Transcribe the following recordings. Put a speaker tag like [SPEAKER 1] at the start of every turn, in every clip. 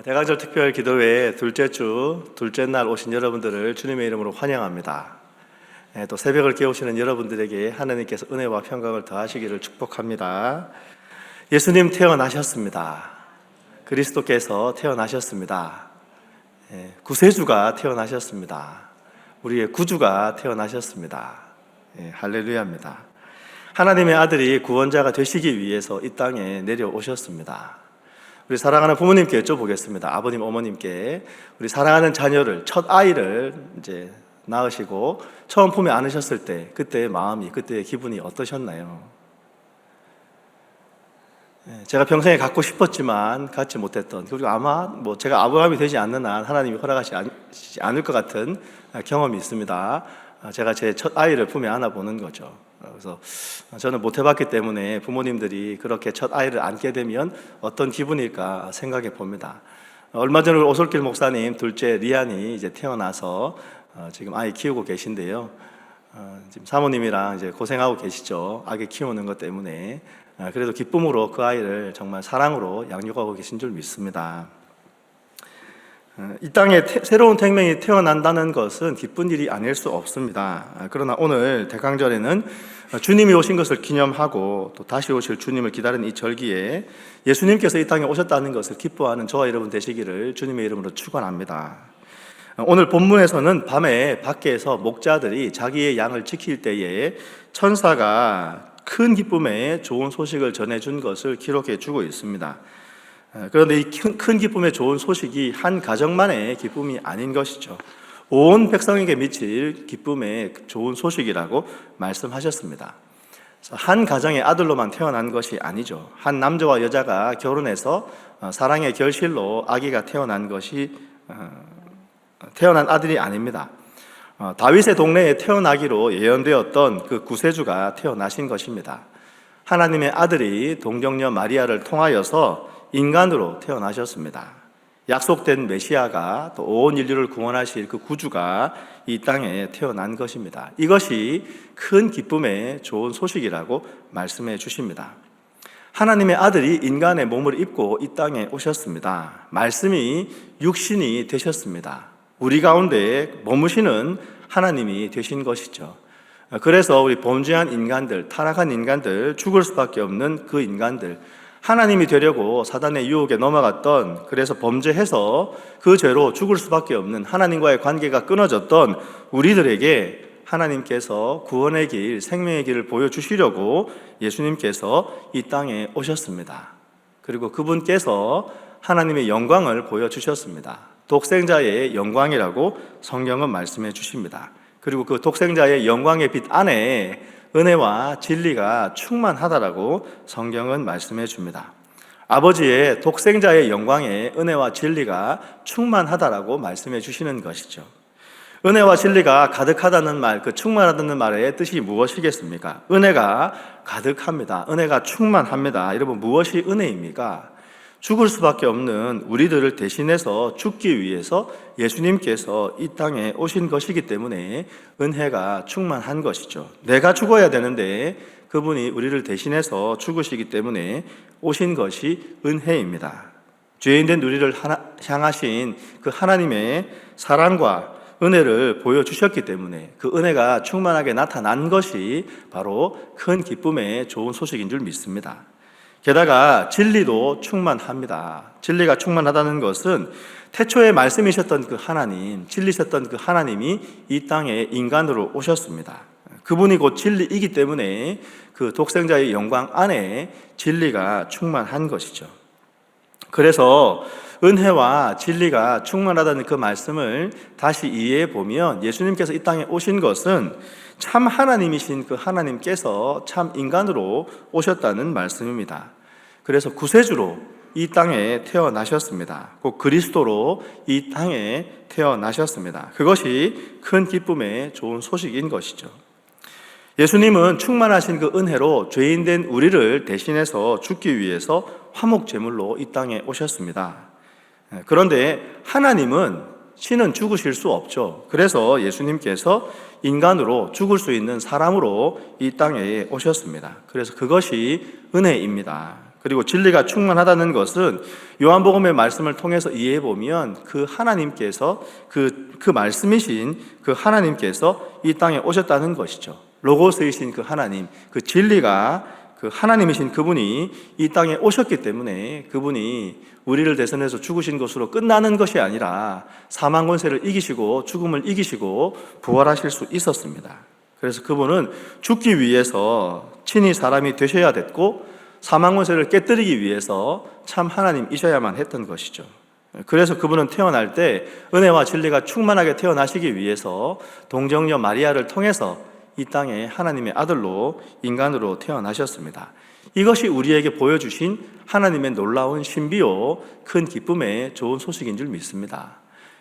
[SPEAKER 1] 대강절 특별 기도회 둘째 주, 둘째 날 오신 여러분들을 주님의 이름으로 환영합니다. 또 새벽을 깨우시는 여러분들에게 하나님께서 은혜와 평강을 더하시기를 축복합니다. 예수님 태어나셨습니다. 그리스도께서 태어나셨습니다. 구세주가 태어나셨습니다. 우리의 구주가 태어나셨습니다. 할렐루야입니다. 하나님의 아들이 구원자가 되시기 위해서 이 땅에 내려오셨습니다. 우리 사랑하는 부모님께 여쭤보겠습니다. 아버님, 어머님께 우리 사랑하는 자녀를, 첫 아이를 이제 낳으시고 처음 품에 안으셨을 때 그때의 마음이, 그때의 기분이 어떠셨나요? 제가 평생에 갖고 싶었지만 갖지 못했던, 그리고 아마 제가 아브라함이 되지 않는 한 하나님이 허락하시지 않을 것 같은 경험이 있습니다. 제가 제 첫 아이를 품에 안아보는 거죠. 그래서 저는 못 해봤기 때문에 부모님들이 그렇게 첫 아이를 안게 되면 어떤 기분일까 생각해 봅니다. 얼마 전에 오솔길 목사님 둘째 리안이 이제 태어나서 지금 아이 키우고 계신데요. 지금 사모님이랑 이제 고생하고 계시죠. 아기 키우는 것 때문에. 그래도 기쁨으로 그 아이를 정말 사랑으로 양육하고 계신 줄 믿습니다. 이 땅에 새로운 생명이 태어난다는 것은 기쁜 일이 아닐 수 없습니다. 그러나 오늘 대강절에는 주님이 오신 것을 기념하고 또 다시 오실 주님을 기다리는 이 절기에 예수님께서 이 땅에 오셨다는 것을 기뻐하는 저와 여러분 되시기를 주님의 이름으로 축원합니다. 오늘 본문에서는 밤에 밖에서 목자들이 자기의 양을 지킬 때에 천사가 큰 기쁨에 좋은 소식을 전해준 것을 기록해 주고 있습니다. 그런데 이 큰 기쁨의 좋은 소식이 한 가정만의 기쁨이 아닌 것이죠. 온 백성에게 미칠 기쁨의 좋은 소식이라고 말씀하셨습니다. 한 가정의 아들로만 태어난 것이 아니죠. 한 남자와 여자가 결혼해서 사랑의 결실로 아기가 태어난 아들이 아닙니다. 다윗의 동네에 태어나기로 예언되었던 그 구세주가 태어나신 것입니다. 하나님의 아들이 동정녀 마리아를 통하여서 인간으로 태어나셨습니다. 약속된 메시아가 또 온 인류를 구원하실 그 구주가 이 땅에 태어난 것입니다. 이것이 큰 기쁨의 좋은 소식이라고 말씀해 주십니다. 하나님의 아들이 인간의 몸을 입고 이 땅에 오셨습니다. 말씀이 육신이 되셨습니다. 우리 가운데 머무시는 하나님이 되신 것이죠. 그래서 우리 범죄한 인간들, 타락한 인간들, 죽을 수밖에 없는 그 인간들, 하나님이 되려고 사단의 유혹에 넘어갔던, 그래서 범죄해서 그 죄로 죽을 수밖에 없는, 하나님과의 관계가 끊어졌던 우리들에게 하나님께서 구원의 길, 생명의 길을 보여주시려고 예수님께서 이 땅에 오셨습니다. 그리고 그분께서 하나님의 영광을 보여주셨습니다. 독생자의 영광이라고 성경은 말씀해 주십니다. 그리고 그 독생자의 영광의 빛 안에 은혜와 진리가 충만하다라고 성경은 말씀해 줍니다. 아버지의 독생자의 영광에 은혜와 진리가 충만하다라고 말씀해 주시는 것이죠. 은혜와 진리가 가득하다는 말, 그 충만하다는 말의 뜻이 무엇이겠습니까? 은혜가 가득합니다. 은혜가 충만합니다. 여러분, 무엇이 은혜입니까? 죽을 수밖에 없는 우리들을 대신해서 죽기 위해서 예수님께서 이 땅에 오신 것이기 때문에 은혜가 충만한 것이죠. 내가 죽어야 되는데 그분이 우리를 대신해서 죽으시기 때문에 오신 것이 은혜입니다. 죄인된 우리를 향하신 그 하나님의 사랑과 은혜를 보여주셨기 때문에 그 은혜가 충만하게 나타난 것이 바로 큰 기쁨의 좋은 소식인 줄 믿습니다. 게다가 진리도 충만합니다. 진리가 충만하다는 것은 태초에 말씀이셨던 그 하나님, 진리셨던 그 하나님이 이 땅에 인간으로 오셨습니다. 그분이 곧 진리이기 때문에 그 독생자의 영광 안에 진리가 충만한 것이죠. 그래서 은혜와 진리가 충만하다는 그 말씀을 다시 이해해 보면 예수님께서 이 땅에 오신 것은 참 하나님이신 그 하나님께서 참 인간으로 오셨다는 말씀입니다. 그래서 구세주로 이 땅에 태어나셨습니다. 곧 그리스도로 이 땅에 태어나셨습니다. 그것이 큰 기쁨의 좋은 소식인 것이죠. 예수님은 충만하신 그 은혜로 죄인된 우리를 대신해서 죽기 위해서 화목제물로 이 땅에 오셨습니다. 그런데 하나님은, 신은 죽으실 수 없죠. 그래서 예수님께서 인간으로 죽을 수 있는 사람으로 이 땅에 오셨습니다. 그래서 그것이 은혜입니다. 그리고 진리가 충만하다는 것은 요한복음의 말씀을 통해서 이해해 보면 그 하나님께서 그 말씀이신 그 하나님께서 이 땅에 오셨다는 것이죠. 로고스이신 그 하나님, 그 진리가 그 하나님이신 그분이 이 땅에 오셨기 때문에 그분이 우리를 대선해서 죽으신 것으로 끝나는 것이 아니라 사망 권세를 이기시고 죽음을 이기시고 부활하실 수 있었습니다. 그래서 그분은 죽기 위해서 친히 사람이 되셔야 됐고 사망 권세를 깨뜨리기 위해서 참 하나님이셔야만 했던 것이죠. 그래서 그분은 태어날 때 은혜와 진리가 충만하게 태어나시기 위해서 동정녀 마리아를 통해서 이 땅에 하나님의 아들로 인간으로 태어나셨습니다. 이것이 우리에게 보여주신 하나님의 놀라운 신비요 큰 기쁨의 좋은 소식인 줄 믿습니다.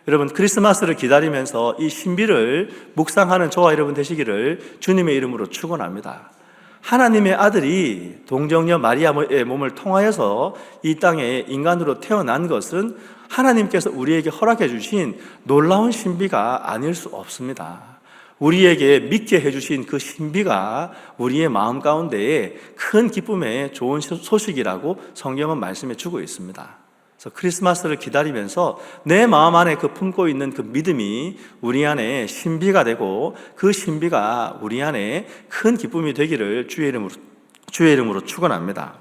[SPEAKER 1] 여러분, 크리스마스를 기다리면서 이 신비를 묵상하는 저와 여러분 되시기를 주님의 이름으로 축원합니다. 하나님의 아들이 동정녀 마리아의 몸을 통하여서 이 땅에 인간으로 태어난 것은 하나님께서 우리에게 허락해 주신 놀라운 신비가 아닐 수 없습니다. 우리에게 믿게 해주신 그 신비가 우리의 마음 가운데에 큰 기쁨의 좋은 소식이라고 성경은 말씀해 주고 있습니다. 그래서 크리스마스를 기다리면서 내 마음 안에 그 품고 있는 그 믿음이 우리 안에 신비가 되고 그 신비가 우리 안에 큰 기쁨이 되기를 주의 이름으로 축원합니다.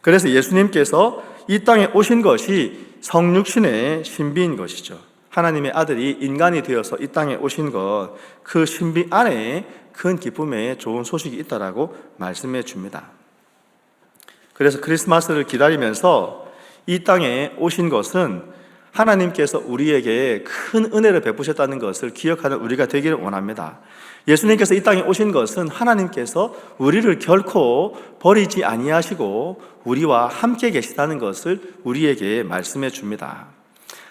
[SPEAKER 1] 그래서 예수님께서 이 땅에 오신 것이 성육신의 신비인 것이죠. 하나님의 아들이 인간이 되어서 이 땅에 오신 것, 그 신비 안에 큰 기쁨의 좋은 소식이 있다라고 말씀해 줍니다. 그래서 크리스마스를 기다리면서 이 땅에 오신 것은 하나님께서 우리에게 큰 은혜를 베푸셨다는 것을 기억하는 우리가 되기를 원합니다. 예수님께서 이 땅에 오신 것은 하나님께서 우리를 결코 버리지 아니하시고 우리와 함께 계시다는 것을 우리에게 말씀해 줍니다.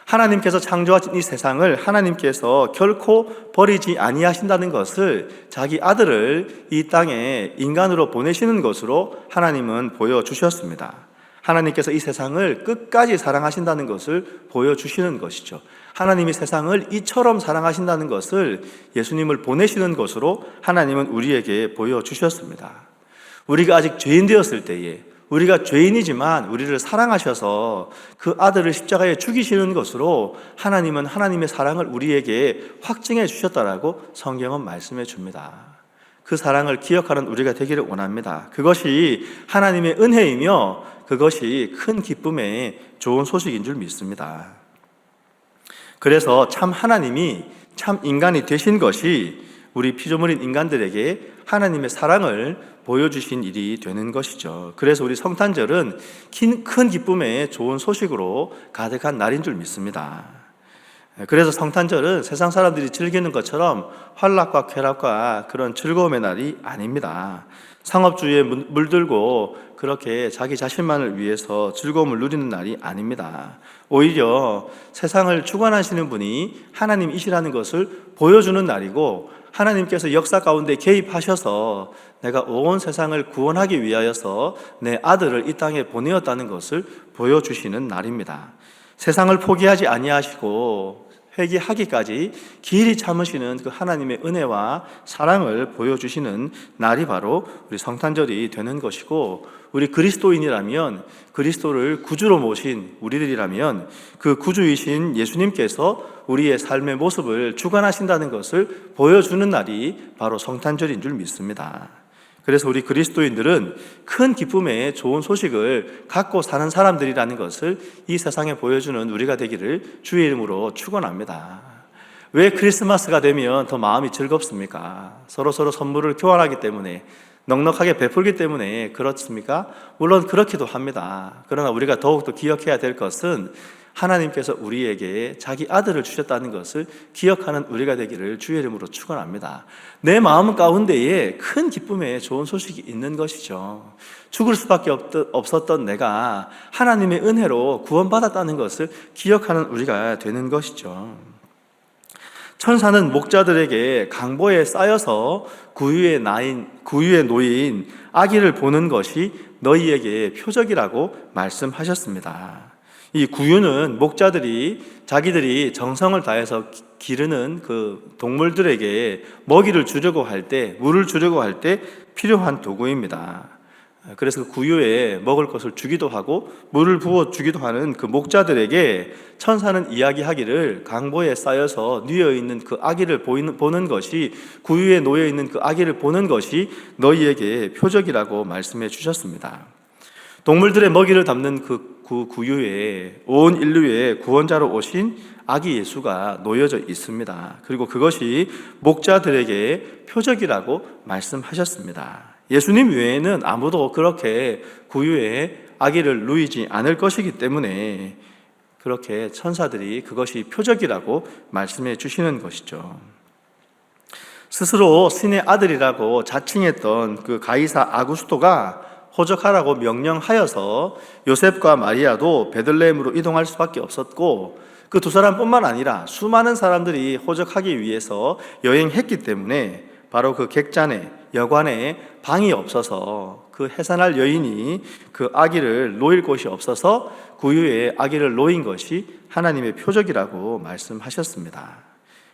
[SPEAKER 1] 하나님께서 창조하신 이 세상을 하나님께서 결코 버리지 아니하신다는 것을 자기 아들을 이 땅에 인간으로 보내시는 것으로 하나님은 보여주셨습니다. 하나님께서 이 세상을 끝까지 사랑하신다는 것을 보여주시는 것이죠. 하나님이 세상을 이처럼 사랑하신다는 것을 예수님을 보내시는 것으로 하나님은 우리에게 보여주셨습니다. 우리가 아직 죄인 되었을 때에 우리가 죄인이지만 우리를 사랑하셔서 그 아들을 십자가에 죽이시는 것으로 하나님은 하나님의 사랑을 우리에게 확증해 주셨다라고 성경은 말씀해 줍니다. 그 사랑을 기억하는 우리가 되기를 원합니다. 그것이 하나님의 은혜이며 그것이 큰 기쁨의 좋은 소식인 줄 믿습니다. 그래서 참 하나님이 참 인간이 되신 것이 우리 피조물인 인간들에게 하나님의 사랑을 보여주신 일이 되는 것이죠. 그래서 우리 성탄절은 큰 기쁨의 좋은 소식으로 가득한 날인 줄 믿습니다. 그래서 성탄절은 세상 사람들이 즐기는 것처럼 환락과 쾌락과 그런 즐거움의 날이 아닙니다. 상업주의에 물들고 그렇게 자기 자신만을 위해서 즐거움을 누리는 날이 아닙니다. 오히려 세상을 주관하시는 분이 하나님이시라는 것을 보여주는 날이고 하나님께서 역사 가운데 개입하셔서 내가 온 세상을 구원하기 위하여서 내 아들을 이 땅에 보내었다는 것을 보여주시는 날입니다. 세상을 포기하지 아니하시고 회개하기까지 길이 참으시는 그 하나님의 은혜와 사랑을 보여주시는 날이 바로 우리 성탄절이 되는 것이고, 우리 그리스도인이라면, 그리스도를 구주로 모신 우리들이라면 그 구주이신 예수님께서 우리의 삶의 모습을 주관하신다는 것을 보여주는 날이 바로 성탄절인 줄 믿습니다. 그래서 우리 그리스도인들은 큰 기쁨의 좋은 소식을 갖고 사는 사람들이라는 것을 이 세상에 보여주는 우리가 되기를 주의 이름으로 축원합니다. 왜 크리스마스가 되면 더 마음이 즐겁습니까? 서로 선물을 교환하기 때문에, 넉넉하게 베풀기 때문에 그렇습니까? 물론 그렇기도 합니다. 그러나 우리가 더욱더 기억해야 될 것은 하나님께서 우리에게 자기 아들을 주셨다는 것을 기억하는 우리가 되기를 주의 이름으로 축원합니다. 내 마음 가운데에 큰 기쁨의 좋은 소식이 있는 것이죠. 죽을 수밖에 없었던 내가 하나님의 은혜로 구원받았다는 것을 기억하는 우리가 되는 것이죠. 천사는 목자들에게 강보에 쌓여서 구유에 놓인 아기를 보는 것이 너희에게 표적이라고 말씀하셨습니다. 이 구유는 목자들이 자기들이 정성을 다해서 기르는 그 동물들에게 먹이를 주려고 할 때, 물을 주려고 할 때 필요한 도구입니다. 그래서 그 구유에 먹을 것을 주기도 하고 물을 부어 주기도 하는 그 목자들에게 천사는 이야기하기를 강보에 쌓여서 뉘어 있는 그 아기를 보는 것이, 구유에 놓여 있는 그 아기를 보는 것이 너희에게 표적이라고 말씀해 주셨습니다. 동물들의 먹이를 담는 그 구유에 온 인류의 구원자로 오신 아기 예수가 놓여져 있습니다. 그리고 그것이 목자들에게 표적이라고 말씀하셨습니다. 예수님 외에는 아무도 그렇게 구유에 아기를 누이지 않을 것이기 때문에 그렇게 천사들이 그것이 표적이라고 말씀해 주시는 것이죠. 스스로 신의 아들이라고 자칭했던 그 가이사 아구스토가 호적하라고 명령하여서 요셉과 마리아도 베들레헴으로 이동할 수밖에 없었고, 그 두 사람뿐만 아니라 수많은 사람들이 호적하기 위해서 여행했기 때문에 바로 그 객잔에, 여관에 방이 없어서 그 해산할 여인이 그 아기를 놓일 곳이 없어서 구유에 아기를 놓인 것이 하나님의 표적이라고 말씀하셨습니다.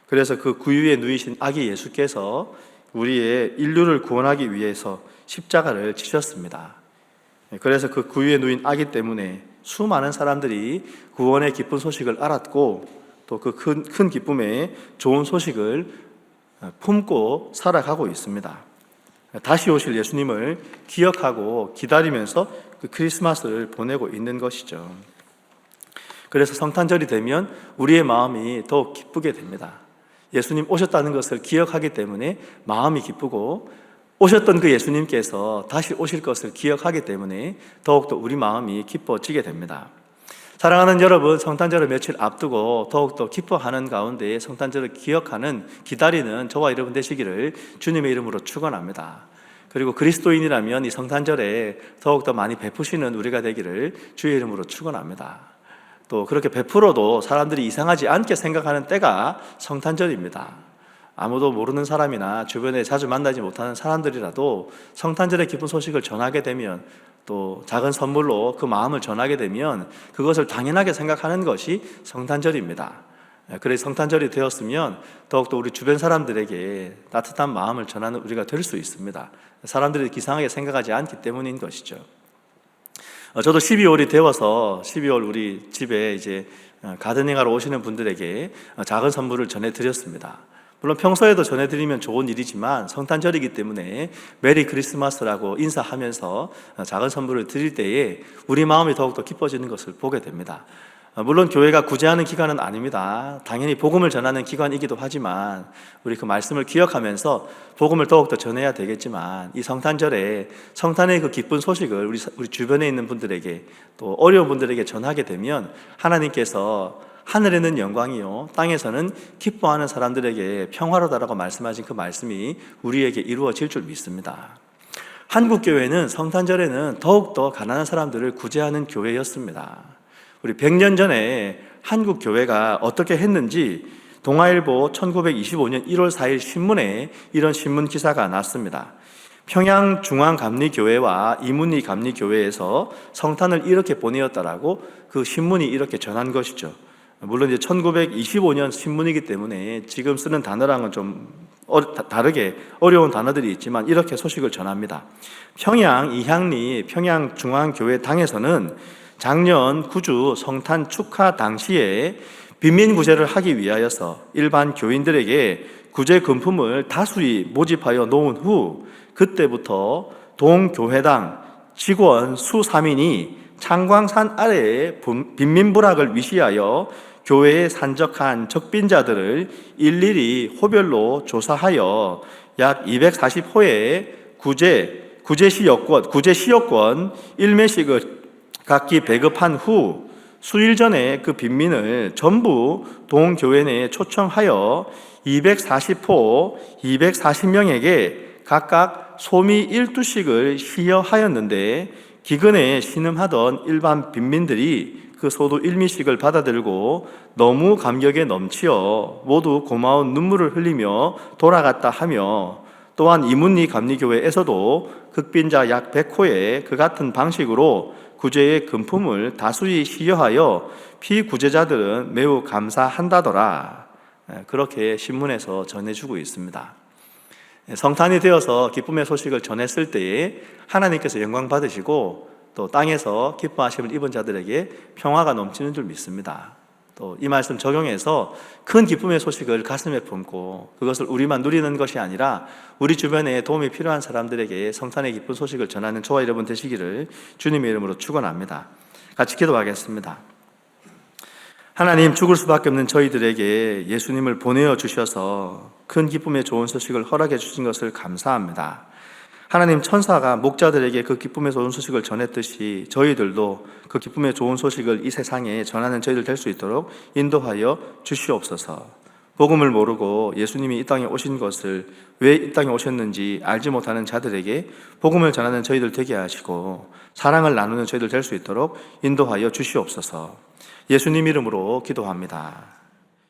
[SPEAKER 1] 그래서 그 구유에 누이신 아기 예수께서 우리의 인류를 구원하기 위해서 십자가를 지셨습니다. 그래서 그 구유에 누인 아기 때문에 수많은 사람들이 구원의 기쁜 소식을 알았고, 또 그 큰 기쁨의 좋은 소식을 품고 살아가고 있습니다. 다시 오실 예수님을 기억하고 기다리면서 그 크리스마스를 보내고 있는 것이죠. 그래서 성탄절이 되면 우리의 마음이 더욱 기쁘게 됩니다. 예수님 오셨다는 것을 기억하기 때문에 마음이 기쁘고, 오셨던 그 예수님께서 다시 오실 것을 기억하기 때문에 더욱더 우리 마음이 기뻐지게 됩니다. 사랑하는 여러분, 성탄절을 며칠 앞두고 더욱더 기뻐하는 가운데 성탄절을 기억하는, 기다리는 저와 여러분 되시기를 주님의 이름으로 축원합니다. 그리고 그리스도인이라면 이 성탄절에 더욱더 많이 베푸시는 우리가 되기를 주의 이름으로 축원합니다. 또 그렇게 베풀어도 사람들이 이상하지 않게 생각하는 때가 성탄절입니다. 아무도 모르는 사람이나 주변에 자주 만나지 못하는 사람들이라도 성탄절의 기쁜 소식을 전하게 되면, 또 작은 선물로 그 마음을 전하게 되면 그것을 당연하게 생각하는 것이 성탄절입니다. 그래서 성탄절이 되었으면 더욱더 우리 주변 사람들에게 따뜻한 마음을 전하는 우리가 될 수 있습니다. 사람들이 이상하게 생각하지 않기 때문인 것이죠. 저도 12월이 되어서 12월 우리 집에 이제 가드닝하러 오시는 분들에게 작은 선물을 전해드렸습니다. 물론 평소에도 전해드리면 좋은 일이지만 성탄절이기 때문에 메리 크리스마스라고 인사하면서 작은 선물을 드릴 때에 우리 마음이 더욱더 기뻐지는 것을 보게 됩니다. 물론 교회가 구제하는 기관은 아닙니다. 당연히 복음을 전하는 기관이기도 하지만 우리 그 말씀을 기억하면서 복음을 더욱더 전해야 되겠지만, 이 성탄절에 성탄의 그 기쁜 소식을 우리 주변에 있는 분들에게, 또 어려운 분들에게 전하게 되면 하나님께서 하늘에는 영광이요 땅에서는 기뻐하는 사람들에게 평화로다라고 말씀하신 그 말씀이 우리에게 이루어질 줄 믿습니다. 한국교회는 성탄절에는 더욱더 가난한 사람들을 구제하는 교회였습니다. 우리 100년 전에 한국교회가 어떻게 했는지 동아일보 1925년 1월 4일 신문에 이런 신문 기사가 났습니다. 평양중앙감리교회와 이문리감리교회에서 성탄을 이렇게 보내었다라고 그 신문이 이렇게 전한 것이죠. 물론 이제 1925년 신문이기 때문에 지금 쓰는 단어랑은 좀 다르게 어려운 단어들이 있지만 이렇게 소식을 전합니다. 평양 이향리 평양중앙교회당에서는 작년 구주 성탄 축하 당시에 빈민 구제를 하기 위하여서 일반 교인들에게 구제 금품을 다수히 모집하여 놓은 후, 그때부터 동교회당 직원 수삼인이 창광산 아래에 빈민부락을 위시하여 교회에 산적한 적빈자들을 일일이 호별로 조사하여 약 240호의 구제시여권 일매씩을 각기 배급한 후 수일 전에 그 빈민을 전부 동교회 내에 초청하여 240호 240명에게 각각 소미 1두씩을 시여하였는데, 기근에 신음하던 일반 빈민들이 그 소도 1미씩을 받아들고 너무 감격에 넘치어 모두 고마운 눈물을 흘리며 돌아갔다 하며, 또한 이문리 감리교회에서도 극빈자 약 100호에 그 같은 방식으로 구제의 금품을 다수히 시여하여 피구제자들은 매우 감사한다더라. 그렇게 신문에서 전해주고 있습니다. 성탄이 되어서 기쁨의 소식을 전했을 때에 하나님께서 영광 받으시고 또 땅에서 기뻐하심을 입은 자들에게 평화가 넘치는 줄 믿습니다. 또 이 말씀 적용해서 큰 기쁨의 소식을 가슴에 품고 그것을 우리만 누리는 것이 아니라 우리 주변에 도움이 필요한 사람들에게 성탄의 기쁜 소식을 전하는 저와 여러분 되시기를 주님의 이름으로 축원합니다. 같이 기도하겠습니다. 하나님, 죽을 수밖에 없는 저희들에게 예수님을 보내어 주셔서 큰 기쁨의 좋은 소식을 허락해 주신 것을 감사합니다. 하나님, 천사가 목자들에게 그 기쁨의 좋은 소식을 전했듯이 저희들도 그 기쁨의 좋은 소식을 이 세상에 전하는 저희들 될 수 있도록 인도하여 주시옵소서. 복음을 모르고 예수님이 이 땅에 오신 것을, 왜 이 땅에 오셨는지 알지 못하는 자들에게 복음을 전하는 저희들 되게 하시고 사랑을 나누는 저희들 될 수 있도록 인도하여 주시옵소서. 예수님 이름으로 기도합니다.